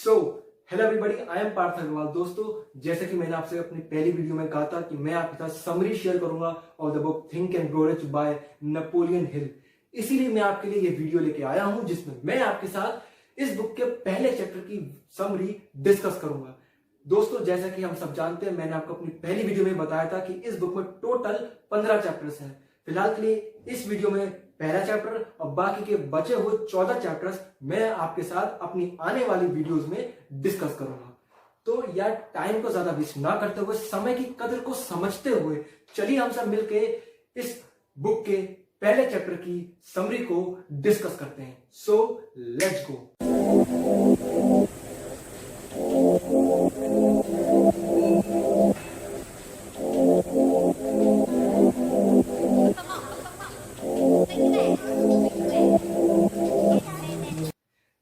So hello everybody, I am Parth Agarwal. दोस्तों, जैसे कि मैंने आपसे अपनी पहली वीडियो में कहा था कि मैं आपके साथ समरी शेयर करूंगा of the book think and grow rich by Napoleon Hill. इसीलिए मैं आपके लिए ये वीडियो लेके आया हूं जिसमें मैं आपके साथ इस बुक के पहले चैप्टर की समरी डिस्कस करूंगा। दोस्तों, जैसा कि हम सब जानते हैं, मैंने आपको अपनी पहली वीडियो में बताया था कि इस बुक में टोटल 15 चैप्टर्स हैं। फिलहाल के लिए इस वीडियो में पहला चैप्टर और बाकी के बचे हुए 14 चैप्टर्स मैं आपके साथ अपनी आने वाली वीडियोस में डिस्कस करूंगा। तो यार, टाइम को ज्यादा वेस्ट ना करते हुए, समय की कदर को समझते हुए, चलिए हम सब मिलके इस बुक के पहले चैप्टर की समरी को डिस्कस करते हैं। So let's go.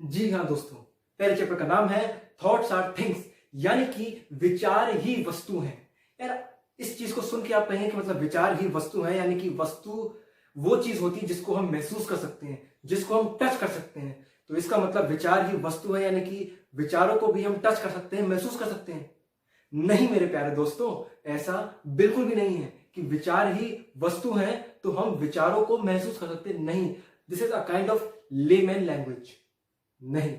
जी हाँ दोस्तों, पहले चैप्टर का नाम है थॉट्स आर थिंग्स, यानी कि विचार ही वस्तु हैं। यार, इस चीज को सुन के आप कहेंगे कि मतलब विचार ही वस्तु है, यानी कि वस्तु वो चीज होती है जिसको हम महसूस कर सकते हैं, जिसको हम टच कर सकते हैं। तो इसका मतलब विचार ही वस्तु है, यानी कि विचारों को भी हम टच कर सकते हैं, महसूस कर सकते हैं। नहीं मेरे प्यारे दोस्तों, ऐसा बिल्कुल भी नहीं है कि विचार ही वस्तु है तो हम विचारों को महसूस कर सकते नहीं। This is a kind of layman language. नहीं,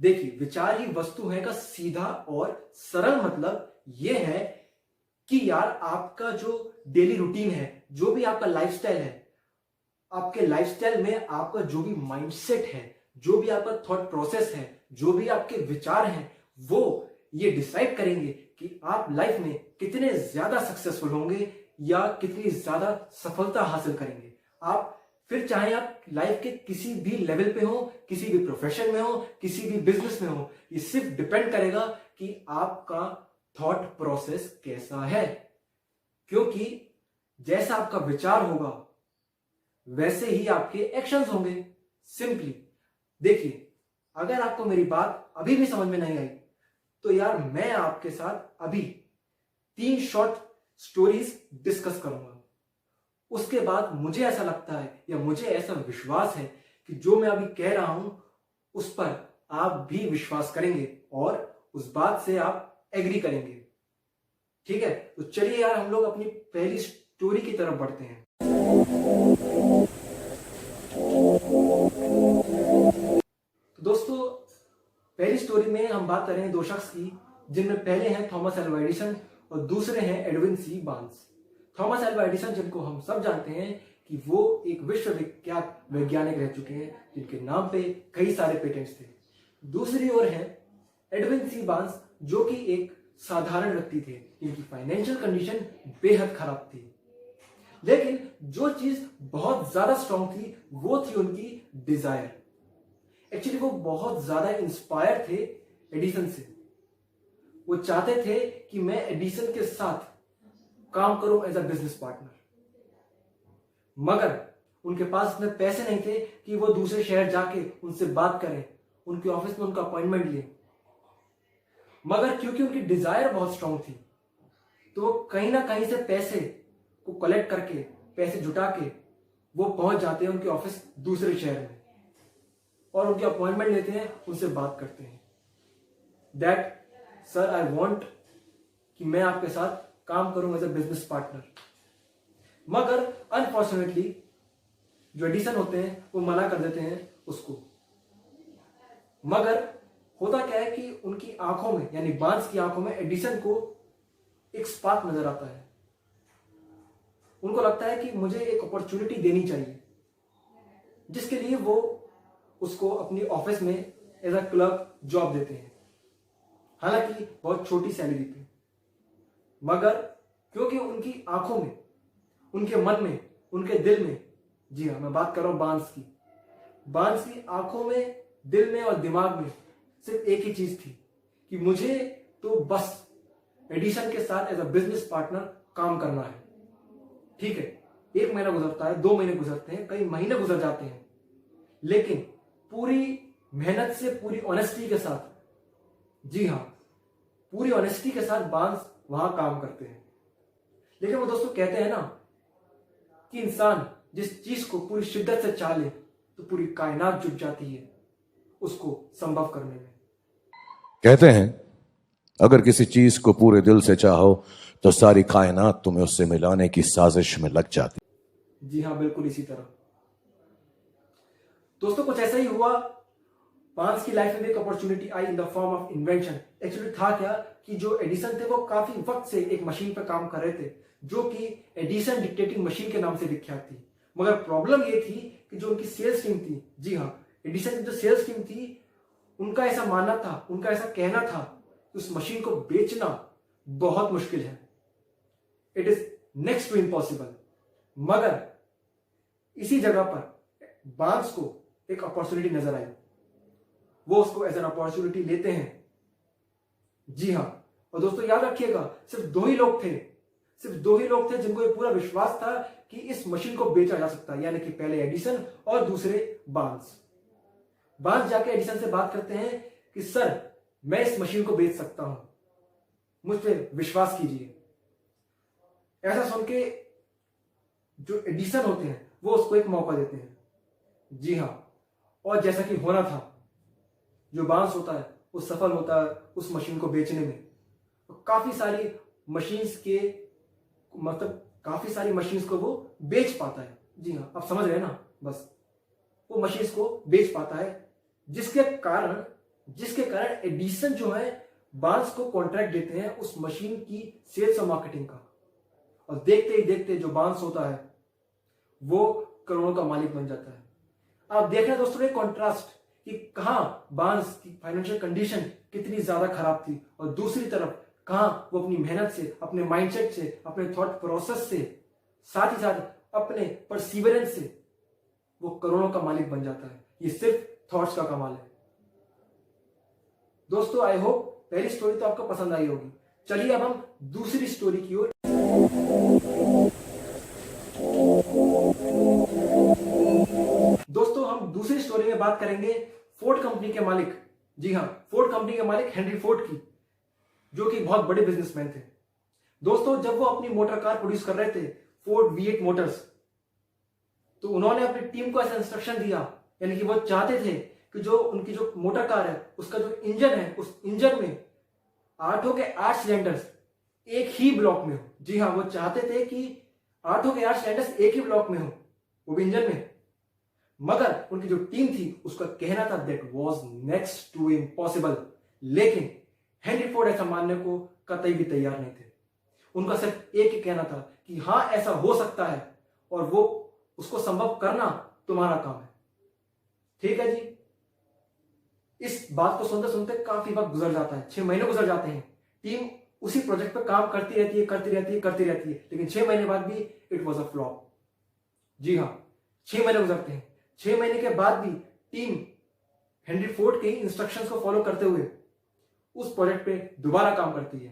देखिए, विचार ही वस्तु है का सीधा और सरल मतलब यह है कि यार, आपका जो डेली रूटीन है, जो भी आपका लाइफस्टाइल है, आपके लाइफस्टाइल में आपका जो भी माइंडसेट है, जो भी आपका थॉट प्रोसेस है, जो भी आपके विचार हैं, वो ये डिसाइड करेंगे कि आप लाइफ में कितने ज्यादा सक्सेसफुल होंगे या कितनी ज्यादा सफलता हासिल करेंगे। आप फिर चाहे आप लाइफ के किसी भी लेवल पे हो, किसी भी प्रोफेशन में हो, किसी भी बिजनेस में हो, ये सिर्फ डिपेंड करेगा कि आपका थॉट प्रोसेस कैसा है। क्योंकि जैसा आपका विचार होगा वैसे ही आपके एक्शंस होंगे। सिंपली देखिए, अगर आपको मेरी बात अभी भी समझ में नहीं आई तो यार, मैं आपके साथ अभी 3 शॉर्ट स्टोरीज डिस्कस करूंगा। उसके बाद मुझे ऐसा लगता है या मुझे ऐसा विश्वास है कि जो मैं अभी कह रहा हूं उस पर आप भी विश्वास करेंगे और उस बात से आप एग्री करेंगे। ठीक है, तो चलिए यार, हम लोग अपनी पहली स्टोरी की तरफ बढ़ते हैं। तो दोस्तों, पहली स्टोरी में हम बात कर रहे हैं 2 शख्स की, जिनमें पहले हैं थॉमस अल्वा एडिसन और दूसरे हैं Edwin C Barnes. Thomas Alva Edison, जिनको हम सब जानते हैं कि वो एक विश्वविख्यात वैज्ञानिक रह चुके हैं, जिनके नाम पे कई सारे पेटेंट्स थे। दूसरी ओर है एडविन सी बार्न्स, जो कि एक साधारण व्यक्ति थे, जिनकी फाइनेंशियल कंडीशन बेहद खराब थी। लेकिन जो चीज बहुत ज्यादा स्ट्रांग थी वो थी उनकी डिजायर। एक्चुअली वो बहुत ज्यादा इंस्पायर थे एडिसन से। वो चाहते थे कि मैं एडिसन के साथ काम करूं एज अ बिजनेस पार्टनर, मगर उनके पास इतने पैसे नहीं थे कि वो दूसरे शहर जाके उनसे बात करें, उनके ऑफिस में उनका अपॉइंटमेंट लिए। मगर क्योंकि उनकी डिजायर बहुत स्ट्रांग थी तो वो कहीं ना कहीं से पैसे को कलेक्ट करके, पैसे जुटा के वो पहुंच जाते हैं उनके ऑफिस दूसरे शहर में और उनके अपॉइंटमेंट लेते हैं, उनसे बात करते हैं दैट सर, आई वॉन्ट कि मैं आपके साथ काम करूं एज ए बिजनेस पार्टनर। मगर अनफॉर्चुनेटली जो एडिसन होते हैं वो मना कर देते हैं उसको। मगर होता क्या है कि उनकी आंखों में, यानी बार्न्स की आंखों में, एडिसन को एक स्पार्क नजर आता है। उनको लगता है कि मुझे एक अपॉर्चुनिटी देनी चाहिए, जिसके लिए वो उसको अपनी ऑफिस में एज अ क्लर्क जॉब देते हैं, हालांकि बहुत छोटी सैलरी पे। मगर क्योंकि उनकी आंखों में, उनके मन में, उनके दिल में, जी हाँ, मैं बात कर रहा हूं बार्न्स की आंखों में, दिल में और दिमाग में सिर्फ एक ही चीज थी कि मुझे तो बस एडिसन के साथ एज अ बिजनेस पार्टनर काम करना है। ठीक है, 1 महीना गुजरता है, 2 महीने गुजरते हैं, कई महीने गुजर जाते हैं, लेकिन पूरी मेहनत से, पूरी ऑनेस्टी के साथ, जी हाँ, पूरी ऑनेस्टी के साथ बार्न्स वहां काम करते हैं। लेकिन वो दोस्तों कहते हैं ना कि इंसान जिस चीज को पूरी शिद्दत से चाहे तो पूरी कायनात जुट जाती है उसको संभव करने में। कहते हैं अगर किसी चीज को पूरे दिल से चाहो तो सारी कायनात तुम्हें उससे मिलाने की साजिश में लग जाती। जी हाँ, बिल्कुल इसी तरह। दोस्तों कुछ ऐसा ही हुआ। बार्न्स की लाइफ में एक opportunity I in the form of invention. Actually था क्या कि जो एडिसन थे वो काफी वक्त से एक मशीन पर काम कर रहे थे जो कि एडिसन डिक्टेटिंग मशीन के नाम से विख्यात थी। मगर प्रॉब्लम ये थी कि जो उनकी सेल्स टीम थी, जी हाँ, एडिसन की जो सेल्स टीम थी, उनका ऐसा मानना था, उनका ऐसा कहना था कि उस मशीन को बेचना बहुत मुश्किल है, it is next to impossible. मगर इसी जगह पर बार्न्स को एक अपॉर्चुनिटी नजर आई, वो उसको एज एन अपॉर्चुनिटी लेते हैं। जी हाँ, और दोस्तों याद रखिएगा, सिर्फ दो ही लोग थे जिनको ये पूरा विश्वास था कि इस मशीन को बेचा जा सकता है, यानी कि पहले एडिसन और दूसरे बार्न्स जाके एडिसन से बात करते हैं कि सर मैं इस मशीन को बेच सकता हूं, मुझ पर विश्वास कीजिए। ऐसा सुन के जो एडिसन होते हैं वो उसको एक मौका देते हैं। जी हाँ, और जैसा कि होना था, जो बार्न्स होता है वो सफल होता है उस मशीन को बेचने में। काफी सारी मशीन्स को वो बेच पाता है। जी हाँ, आप समझ रहे हैं ना, बस वो मशीन्स को बेच पाता है, जिसके कारण एडिसन जो है बार्न्स को कॉन्ट्रैक्ट देते हैं उस मशीन की सेल्स और मार्केटिंग का। और देखते ही देखते जो बार्न्स होता है वो करोड़ों का मालिक बन जाता है। आप देख रहे हैं दोस्तों एक कॉन्ट्रास्ट कि कहां बार्न्स की फाइनेंशियल कंडीशन कितनी ज्यादा खराब थी और दूसरी तरफ कहां वो अपनी मेहनत से, अपने माइंडसेट से, अपने थॉट प्रोसेस से, साथ ही साथ अपने परसिवरेंस से वो करोड़ों का मालिक बन जाता है। ये सिर्फ थॉट्स का कमाल है। दोस्तों आई होप पहली स्टोरी तो आपको पसंद आई होगी। चलिए अब हम दूसरी स्टोरी की ओर। दोस्तों हम दूसरी स्टोरी में बात करेंगे फोर्ड कंपनी के मालिक, जी हां, फोर्ड कंपनी के मालिक हेनरी फोर्ड की, जो कि बहुत बड़े बिजनेसमैन थे। दोस्तों जब वो अपनी मोटर कार प्रोड्यूस कर रहे थे, फोर्ड V8 मोटर्स, तो उन्होंने अपनी टीम को ऐसा इंस्ट्रक्शन दिया, यानी कि वो चाहते थे कि जो उनकी जो मोटर कार है उसका जो इंजन है, उस इंजन में 8 के 8 सिलेंडर्स एक ही ब्लॉक में हो। जी हाँ, वो चाहते थे कि 8 के 8 सिलेंडर्स एक ही ब्लॉक में हो, वो भी इंजन में। मगर उनकी जो टीम थी उसका कहना था that was next to impossible. लेकिन हेनरी फोर्ड ऐसा मानने को कतई भी तैयार नहीं थे। उनका सिर्फ एक ही कहना था कि हाँ ऐसा हो सकता है और वो उसको संभव करना तुम्हारा काम है। ठीक है जी। इस बात को सुनते सुनते काफी वक्त गुजर जाता है, 6 महीने गुजर जाते हैं। टीम उसी प्रोजेक्ट पर काम करती रहती है, लेकिन 6 महीने बाद भी इट वॉज अ फ्लॉप। जी हाँ, 6 महीने गुजरते हैं। 6 महीने के बाद भी टीम हेनरी फोर्ड के इंस्ट्रक्शंस को फॉलो करते हुए उस प्रोजेक्ट पे दोबारा काम करती रहती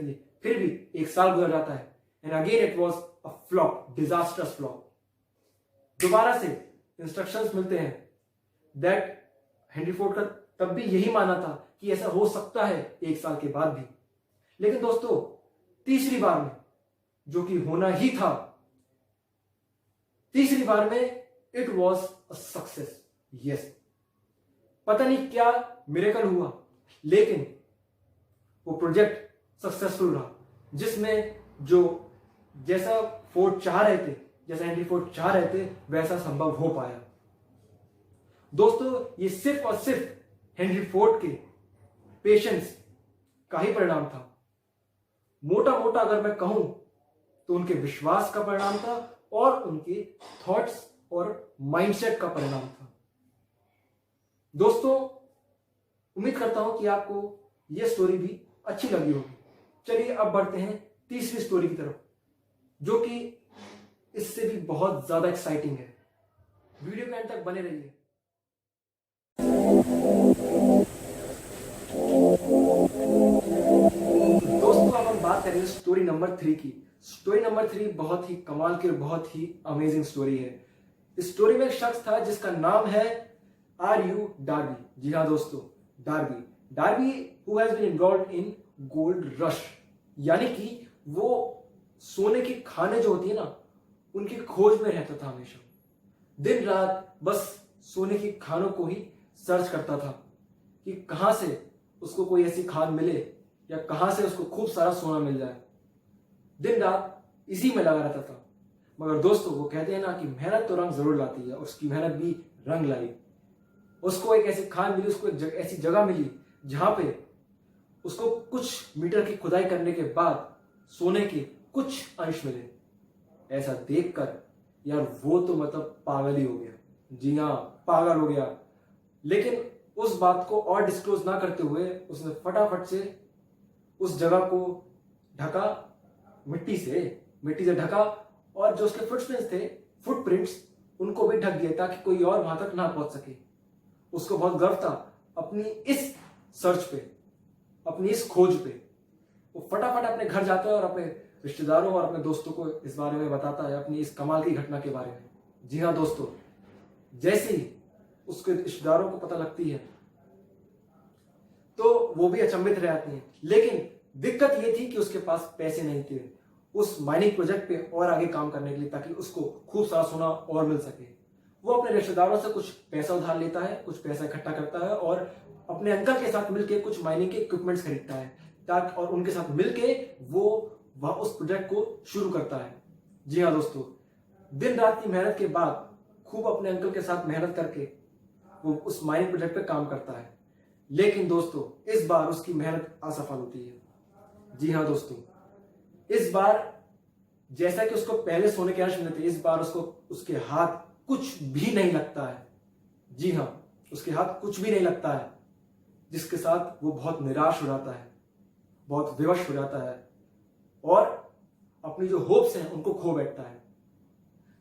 है। फिर भी 1 साल गुजर जाता है and again it was a flop, disasters flop. दोबारा से इंस्ट्रक्शंस मिलते हैं दैट हेनरी फोर्ड का तब भी यही माना था कि ऐसा हो सकता है 1 साल के बाद भी। लेकिन दोस्तों तीसरी बार में, जो कि होना ही था, तीसरी बार में it was a success. Yes, पता नहीं क्या मिरेकल हुआ, लेकिन वो प्रोजेक्ट सक्सेसफुल रहा, जिसमें जैसा फोर्ड चाह रहे थे, जैसा हेनरी फोर्ड चाह रहे थे, वैसा संभव हो पाया। दोस्तों ये सिर्फ और सिर्फ हेनरी फोर्ड के पेशेंस का ही परिणाम था। मोटा मोटा अगर मैं कहूं तो उनके विश्वास का परिणाम था और उनके थॉट्स और माइंडसेट का परिणाम था। दोस्तों उम्मीद करता हूं कि आपको यह स्टोरी भी अच्छी लगी होगी। चलिए अब बढ़ते हैं तीसरी स्टोरी की तरफ, जो कि इससे भी बहुत ज्यादा एक्साइटिंग है। वीडियो के एंड तक बने रहिए। दोस्तों अब हम बात करेंगे स्टोरी नंबर 3 की। स्टोरी नंबर 3 बहुत ही कमाल की और बहुत ही अमेजिंग स्टोरी है। इस स्टोरी में एक शख्स था जिसका नाम है R.U. डार्बी। जी हाँ दोस्तों, Darby who has been involved in gold rush, यानी कि वो सोने की खाने जो होती है ना, उनकी खोज में रहता था। हमेशा दिन रात बस सोने की खानों को ही सर्च करता था। कि कहां से उसको कोई ऐसी खाद मिले या कहां से उसको खूब सारा सोना मिल जाए। दिन रात इसी में लगा रहता था। मगर दोस्तों, वो कहते हैं ना कि मेहनत तो रंग जरूर लाती है, और उसकी मेहनत भी रंग लाई। उसको एक ऐसी खान मिली, उसको एक ऐसी जगह मिली जहां पे उसको कुछ मीटर की खुदाई करने के बाद सोने के कुछ अंश मिले। ऐसा देखकर यार वो तो मतलब पागल ही हो गया। जी हाँ, पागल हो गया। लेकिन उस बात को और डिस्क्लोज ना करते हुए उसने फटाफट से उस जगह को ढका, मिट्टी से ढका, और जो उसके फुटप्रिंट्स उनको भी ढक दिया ताकि कोई और वहां तक ना पहुंच सके। उसको बहुत गर्व था अपनी इस सर्च पे, अपनी इस खोज पे। वो फटाफट अपने घर जाता है और अपने रिश्तेदारों और अपने दोस्तों को इस बारे में बताता है, अपनी इस कमाल की घटना के बारे में। जी हाँ दोस्तों, जैसे ही उसके रिश्तेदारों को पता लगती है तो वो भी अचंभित रह जाती हैं। लेकिन दिक्कत ये थी कि उसके पास पैसे नहीं थे उस माइनिंग प्रोजेक्ट पे और आगे काम करने के लिए, ताकि उसको खूब सारा सोना और मिल सके। वो अपने रिश्तेदारों से कुछ पैसा उधार लेता है, कुछ पैसा इकट्ठा करता है और अपने अंकल के साथ मिलकर कुछ माइनिंग के इक्विपमेंट्स खरीदता है, ताकि और उनके साथ मिलके वो वह उस प्रोजेक्ट को शुरू करता है। जी हाँ दोस्तों, दिन रात की मेहनत के बाद खूब अपने अंकल के साथ मेहनत करके वो उस माइनिंग प्रोजेक्ट पे काम करता है। लेकिन दोस्तों, इस बार उसकी मेहनत असफल होती है। जी हाँ दोस्तों, इस बार जैसा कि उसको पहले सोने के अंश मिले थे, इस बार उसको उसके हाथ कुछ भी नहीं लगता है। जी हाँ, उसके हाथ कुछ भी नहीं लगता है, जिसके साथ वो बहुत निराश हो जाता है, बहुत विवश हो जाता है और अपनी जो होप्स हैं उनको खो बैठता है।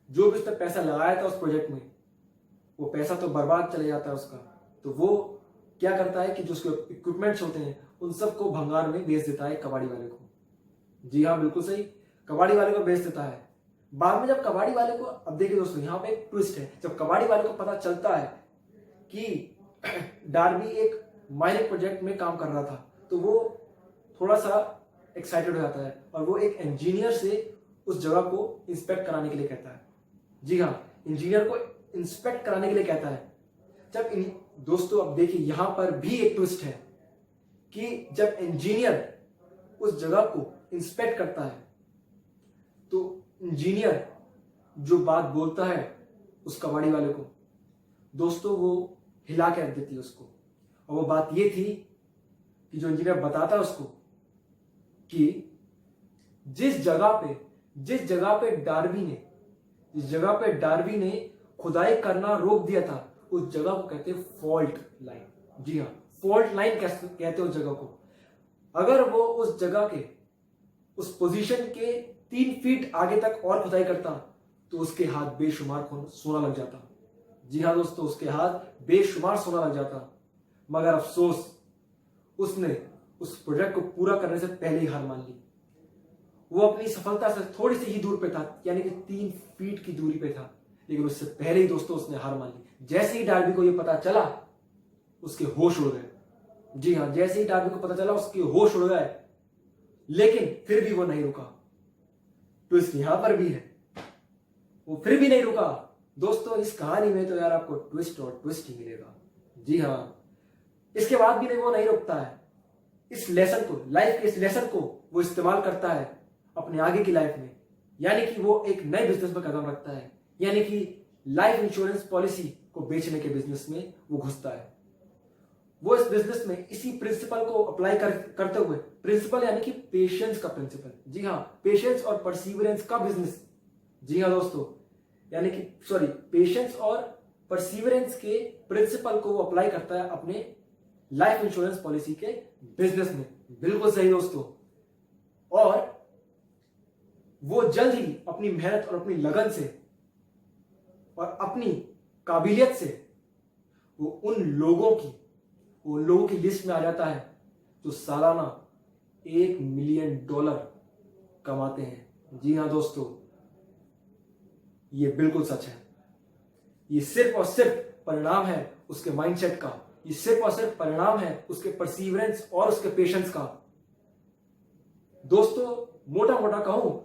जो भी उसने पैसा लगाया था उस प्रोजेक्ट में, वो पैसा तो बर्बाद चले जाता है उसका। तो वो क्या करता है कि जो उसके इक्विपमेंट्स होते हैं उन सबको भंगार में बेच देता है कबाड़ी वाले को। जी हाँ, बिल्कुल सही, कबाड़ी वाले को बेच देता है। बाद में जब कबाड़ी वाले को, अब देखिए दोस्तों यहाँ पे एक ट्विस्ट है, जब कबाड़ी वाले को पता चलता है कि डार्बी एक माइनिंग प्रोजेक्ट में काम कर रहा था, तो वो थोड़ा सा एक्साइटेड हो जाता है और वो एक इंजीनियर से उस जगह को इंस्पेक्ट कराने के लिए कहता है। जी हाँ, इंजीनियर को इंस्पेक्ट कराने के लिए कहता है। दोस्तों अब देखिए यहाँ पर भी एक ट्विस्ट है कि जब इंजीनियर उस जगह को इंस्पेक्ट करता है तो इंजीनियर जो बात बोलता है उस कबाड़ी वाले को, दोस्तों वो हिला के रख देती है उसको। और वो बात ये थी कि जो इंजीनियर बताता है उसको कि जिस जगह पे डार्बी ने खुदाई करना रोक दिया था, उस जगह को कहते हैं फॉल्ट लाइन। जी हाँ, फॉल्ट लाइन कहते हैं उस जगह को। अगर वो उस जगह के उस पोजीशन के 3 फीट आगे तक और खुदाई करता तो उसके हाथ बेशुमार सोना लग जाता। जी हाँ दोस्तों, उसके हाथ बेशुमार सोना लग जाता। मगर अफसोस, उसने उस प्रोजेक्ट को पूरा करने से पहले ही हार मान ली। वो अपनी सफलता से थोड़ी सी ही दूर पे था, यानी कि 3 फीट की दूरी पे था, लेकिन उससे पहले ही दोस्तों उसने हार मान ली। जैसे ही डार्बी को ये पता चला, उसके होश उड़ गए। जी हाँ, जैसे ही डार्बी को पता चला उसके होश उड़ गए, लेकिन फिर भी वो नहीं रुका। ट्विस्ट यहां पर भी है, वो फिर भी नहीं रुका। दोस्तों इस कहानी में तो यार आपको ट्विस्ट और ट्विस्ट ही मिलेगा। जी हाँ, इसके बाद भी वो नहीं रुकता है। इस लेसन को, लाइफ के इस लेसन को वो इस्तेमाल करता है अपने आगे की लाइफ में, यानी कि वो एक नए बिजनेस में कदम रखता है, यानी कि लाइफ इंश्योरेंस पॉलिसी को बेचने के बिजनेस में वो घुसता है। वो इस बिजनेस में इसी प्रिंसिपल को अप्लाई करते हुए, प्रिंसिपल यानी कि पेशेंस का प्रिंसिपल, जी हाँ, पेशेंस और परसीवरेंस का बिजनेस। जी हाँ दोस्तों, यानी कि पेशेंस और परसीवरेंस के प्रिंसिपल को वो अप्लाई करता है अपने लाइफ इंश्योरेंस पॉलिसी के बिजनेस में। बिल्कुल सही दोस्तों। और वो जल्द ही अपनी मेहनत और अपनी लगन से और अपनी काबिलियत से वो उन लोगों की लिस्ट में आ जाता है जो सालाना $1 मिलियन कमाते हैं। जी हाँ दोस्तों, ये बिल्कुल सच है। ये सिर्फ और सिर्फ परिणाम है उसके माइंडसेट का, ये सिर्फ और सिर्फ परिणाम है उसके परसीवरेंस और उसके पेशेंस का। दोस्तों मोटा मोटा कहूं,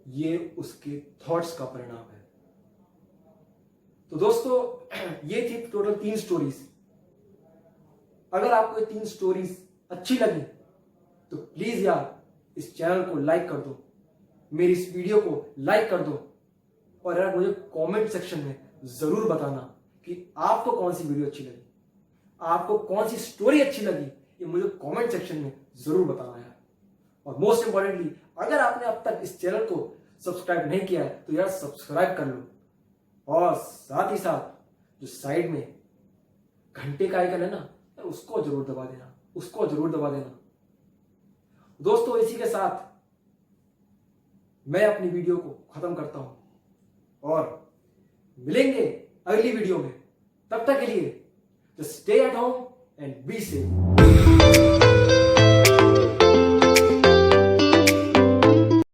ये उसके थॉट्स का परिणाम है। तो दोस्तों ये थी टोटल 3 स्टोरीज, अगर आपको ये 3 स्टोरीज अच्छी लगी तो प्लीज यार इस चैनल को लाइक कर दो, मेरी इस वीडियो को लाइक कर दो, और यार मुझे कमेंट सेक्शन में जरूर बताना कि आपको कौन सी वीडियो अच्छी लगी, आपको कौन सी स्टोरी अच्छी लगी, ये मुझे कमेंट सेक्शन में जरूर बताना यार। और मोस्ट इंपॉर्टेंटली, अगर आपने अब तक इस चैनल को सब्सक्राइब नहीं किया है तो यार सब्सक्राइब कर लो, और साथ ही साथ जो साइड में घंटे का आइकन है ना यार, उसको जरूर दबा देना, उसको जरूर दबा देना। दोस्तों, इसी के साथ मैं अपनी वीडियो को खत्म करता हूं और मिलेंगे अगली वीडियो में। तब तक के लिए just stay at home and be safe.